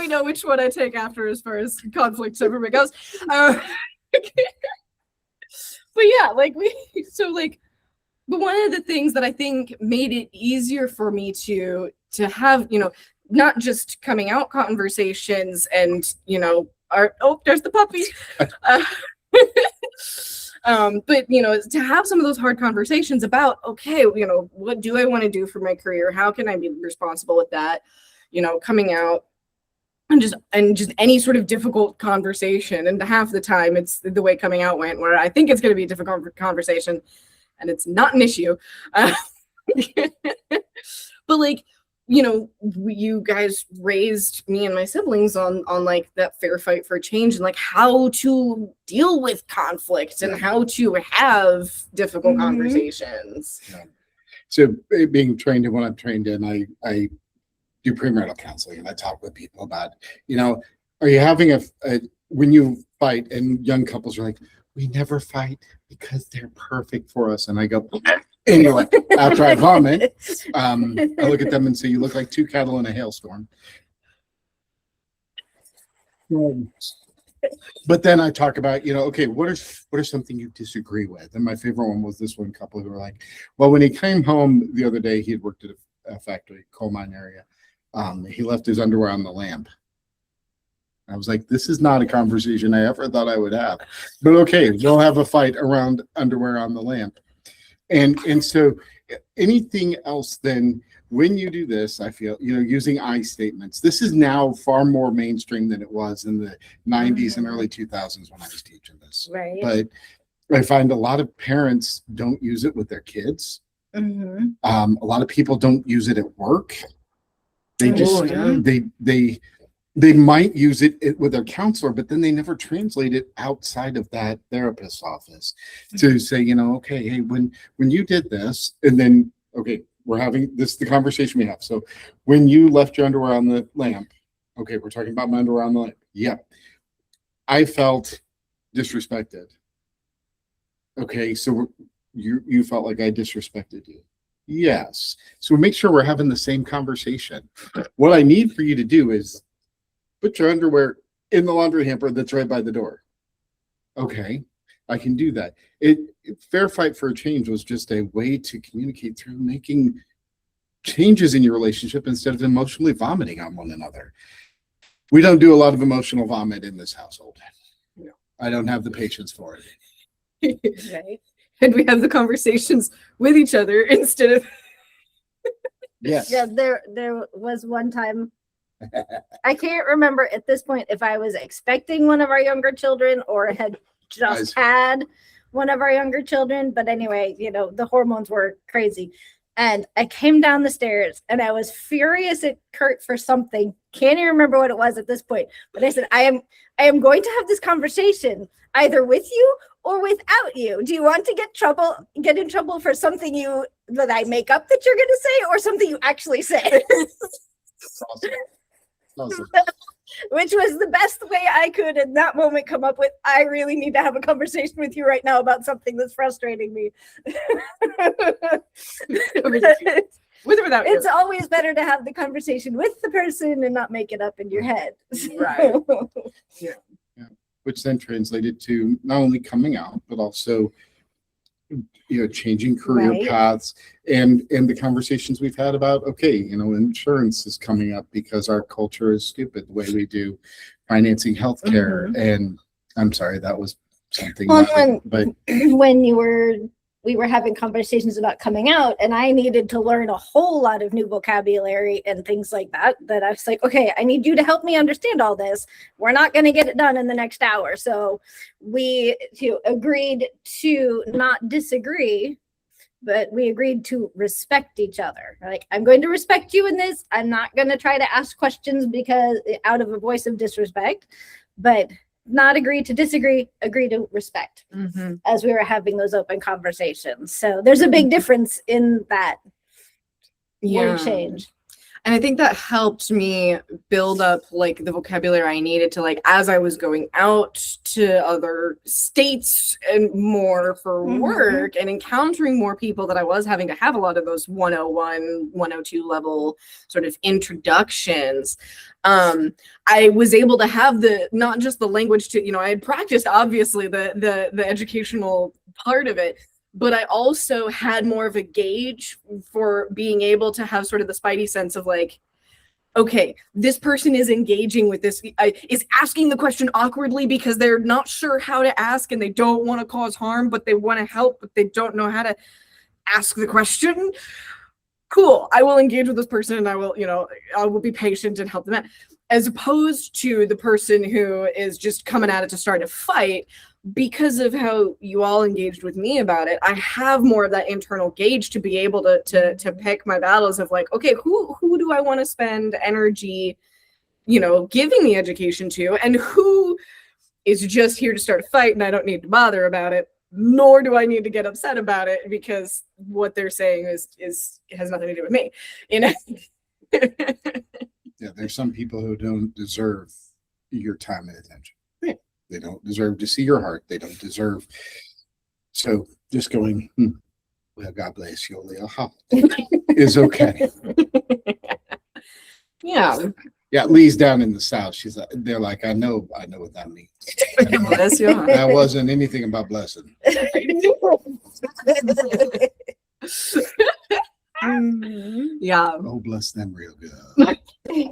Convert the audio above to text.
we know which one I take after as far as conflict temperament goes. But yeah, like but one of the things that I think made it easier for me to have, not just coming out conversations and, there's the puppy. But, to have some of those hard conversations about, okay, what do I want to do for my career? How can I be responsible with that? Coming out and just any sort of difficult conversation. And half the time it's the way coming out went, where I think it's going to be a difficult conversation and it's not an issue. But you guys raised me and my siblings on like that fair fight for change and like how to deal with conflict and how to have difficult conversations. Yeah. So being trained in what I'm trained in, I do premarital counseling and I talk with people about, are you having when you fight and young couples are like, we never fight because they're perfect for us. And I go, anyway, after I vomit, I look at them and say, you look like two cattle in a hailstorm. But then I talk about, okay, what are something you disagree with? And my favorite one was this one couple who were like, well, when he came home the other day, he had worked at a factory, coal mine area. He left his underwear on the lamp. I was like, this is not a conversation I ever thought I would have. But okay, we'll have a fight around underwear on the lamp. And so anything else then, when you do this, I feel, using I statements, this is now far more mainstream than it was in the 90s and early 2000s when I was teaching this. Right. But I find a lot of parents don't use it with their kids. A lot of people don't use it at work. They just, they might use it with their counselor, but then they never translate it outside of that therapist's office to say, okay, hey, when you did this, and then, okay, we're having this, the conversation we have. So when you left your underwear on the lamp, okay, we're talking about my underwear on the lamp. Yep. I felt disrespected. Okay, so you felt like I disrespected you. Yes. So make sure we're having the same conversation. What I need for you to do is put your underwear in the laundry hamper that's right by the door. Okay, I can do that. Fair fight for a change was just a way to communicate through making changes in your relationship instead of emotionally vomiting on one another. We don't do a lot of emotional vomit in this household. No. I don't have the patience for it. Right. And we have the conversations with each other instead of. Yes. Yeah, there was one time, I can't remember at this point if I was expecting one of our younger children or had just had one of our younger children. But anyway, the hormones were crazy. And I came down the stairs and I was furious at Kurt for something. Can't even remember what it was at this point. But I said, I am going to have this conversation either with you or without you. Do you want to get in trouble for something that I make up that you're going to say, or something you actually say? Awesome. Which was the best way I could in that moment come up with, I really need to have a conversation with you right now about something that's frustrating me. With or without It's you. always better to have the conversation with the person and not make it up in your head. Right. Yeah. Which then translated to not only coming out, but also changing career paths and the conversations we've had about, okay, insurance is coming up because our culture is stupid the way we do financing healthcare. And I'm sorry, that was something. But when we were having conversations about coming out, and I needed to learn a whole lot of new vocabulary and things like that I was like, okay, I need you to help me understand all this. We're not going to get it done in the next hour. So we agreed to not disagree, but we agreed to respect each other. Like, I'm going to respect you in this. I'm not going to try to ask questions because out of a voice of disrespect, but not agree to disagree, agree to respect as we were having those open conversations. So there's a big difference in that word change. And I think that helped me build up like the vocabulary I needed to like as I was going out to other states and more for work and encountering more people, that I was having to have a lot of those 101, 102 level sort of introductions. I was able to have the not just the language to, I had practiced obviously the educational part of it, but I also had more of a gauge for being able to have sort of the spidey sense of like, okay, this person is engaging with this, is asking the question awkwardly because they're not sure how to ask and they don't want to cause harm, but they want to help, but they don't know how to ask the question. Cool, I will engage with this person and I will be patient and help them out. As opposed to the person who is just coming at it to start a fight. Because of how you all engaged with me about it, I have more of that internal gauge to be able to pick my battles of like, okay, who do I want to spend energy, giving the education to, and who is just here to start a fight and I don't need to bother about it, nor do I need to get upset about it because what they're saying is has nothing to do with me, Yeah, there's some people who don't deserve your time and attention. They don't deserve to see your heart. They don't deserve. So just going, well, God bless you, Leah, is okay. Yeah. Yeah, Lee's down in the South. They're like, I know what that means. Bless your heart. That wasn't anything about blessing. Yeah. Oh, bless them real good.